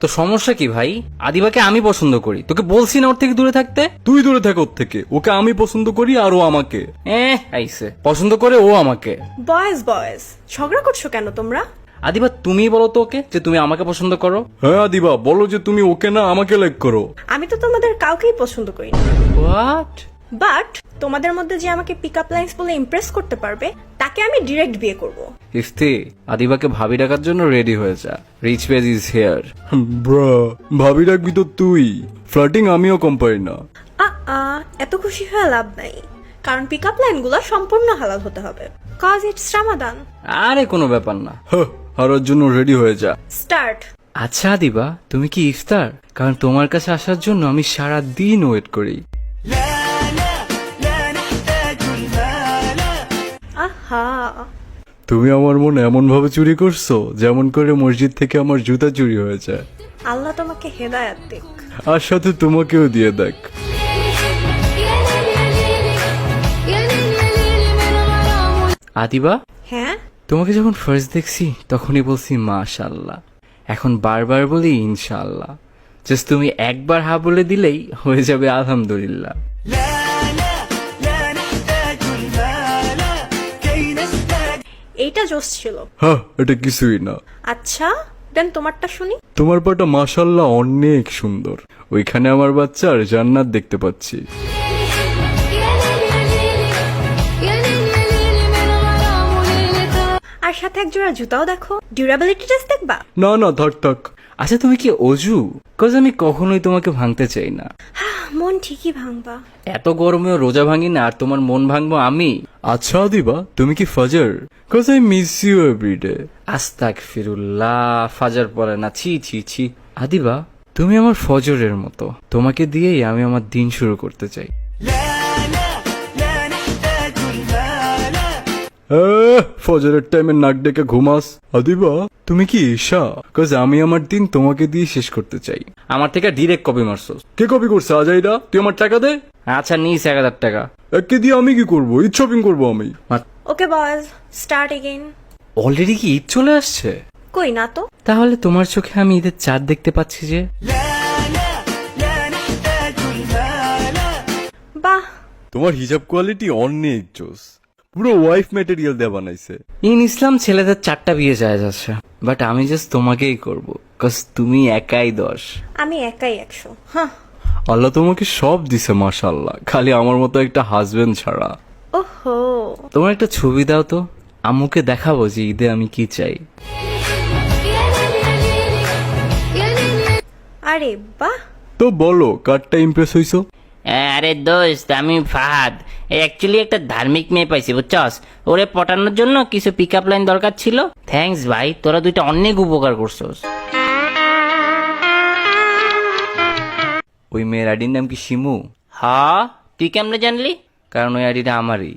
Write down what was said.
তো সমস্যা কি ভাই? আদিবাকে আমি পছন্দ করি, তোকে বলছি না ওর থেকে দূরে থাকতে? তুই দূরে থাক ওর থেকে, ওকে আমি পছন্দ করি আর ও আমাকে। আইসে পছন্দ করে ও আমাকে। বয়েজ বয়েজ ঝগড়া করছো কেন তোমরা? আদিবা তুমি বলো তো ওকে যে তুমি আমাকে পছন্দ করো। হ্যাঁ আদিবা, বলো যে তুমি ওকে না আমাকে লাইক করো। আমি তো তোমাদের কাউকেই পছন্দ করি না, হোয়াট? বাট তোমাদের মধ্যে যে আমাকে পিক আপ লাইন্স বলে ইমপ্রেস করতে পারবে তাকে আমি ডিরেক্ট বিয়ে করব। ইফতি, আদিবাকে ভাবি ডাকার জন্য রেডি হয়ে যা। Reach page is here. Bro, ভাবি রাখবি তো তুই, ফ্লার্টিং আমিও কম পারি না। এত খুশি হয়ে লাভ নাই, কারণ পিক আপ লাইনগুলো সম্পূর্ণ হালাল হতে হবে, কজ ইটস রামাদান। আরে কোনো ব্যাপার না। হারার জন্য রেডি হয়ে যা। স্টার্ট। আচ্ছা আদিবা, তুমি কি ইফতার? কারণ তোমার কাছে আসার জন্য আমি সারা দিন ওয়েট করি। আহা, তুমি আমার মন এমন ভাবে চুরি করছো যেমন করে মসজিদ থেকে আমার জুতা চুরি হয়ে যায়। আল্লাহ তোমাকে হেদায়াত দিক। আর সাথে তোমাকেও দিয়ে দেখ। আদিবা, হ্যাঁ, তোমাকে যখন ফার্স্ট দেখছি তখনই বলছি মাশাআল্লাহ, এখন বারবার বলি ইনশাআল্লাহ। জাস্ট তুমি একবার হা বলে দিলেই হয়ে যাবে আলহামদুলিল্লাহ। এইটা জোস ছিল। হ্যাঁ, এটা কিছুই না। আচ্ছা দেন তোমারটা শুনি। তোমার পাটা মাশাল্লাহ অনেক সুন্দর, ওইখানে আমার বাচ্চার জান্নাত দেখতে পাচ্ছি। আর সাথে এক জোড়া জুতাও দেখো, ডিউরাবিলিটি টেস্ট দেখবা? না না, থাক থাক। আচ্ছা তুমি কি অজু? কজ আমি কখনোই তোমাকে ভাঙতে চাই না। মন ঠিকই ভাঙবা। এত গরমেও রোজা ভাঙি না, আর তোমার মন ভাঙবো আমি? আচ্ছা আদিবা, তুমি কি ফাজার? Cause I miss you every day. আস্তাগফিরুল্লাহ, ফাজার পড়ে না, ছি ছি ছি। আদিবা, তুমি আমার ফজরের মতো, তোমাকে দিয়েই আমি আমার দিন শুরু করতে চাই। ফজরের টাইমে নাক ডেকে ঘুমাস। আদিবা, তুমি কি ঈশা? কজ আমি আমার দিন তোমাকে দিয়ে শেষ করতে চাই। আমার থেকে ডিরেক্ট কপি মারছস। কে কপি করছে আজাইরা? তুই আমার টাকা দে। আচ্ছা নিস 1000 টাকা। একে দিয়ে আমি কি করবো? ঈদ শপিং করবো আমি। ওকে বয়েজ, স্টার্ট এগেইন। অলরেডি কি ঈদ চলে আসছে? কই না তো। তাহলে তোমার চোখে আমি ঈদের চাঁদ দেখতে পাচ্ছি যে। বাহ, তোমার হিজাব কোয়ালিটি অনেক জোস, পুরো ওয়াইফ ম্যাটেরিয়াল দিয়ে বানাইছে। ইন ইসলাম ছেলেদের 4টা বিয়ে যায় যাচ্ছে, বাট আমি জাস্ট তোমাকেই করব, কজ তুমি একাই 10। আমি একাই 100। হ্যাঁ। আল্লাহ তোমাকে সব দিছে মাশাআল্লাহ, খালি আমার মতো একটা হাজবেন্ড ছাড়া। ওহো, তোমার একটা ছবি দাও তো, আম্মুকে দেখাবো যে ঈদে আমি কি চাই। আরে বাহ। তো বলো, কারটা ইমপ্রেস হইছো? আরে দোস্ত, আমি ফাহাদ। অ্যাকচুয়ালি একটা ধার্মিক মেয়ে পাইছি বুঝছস, ওরে পটানোর জন্য কিছু পিক আপ লাইন দরকার ছিল। থ্যাঙ্কস ভাই, তোরা দুইটা অনেক উপকার করছস। ওই মেয়ের আইডির নাম কি শিমু? হ, তুই কেমনে জানলি? কারণ ওই আইডিটা আমারই।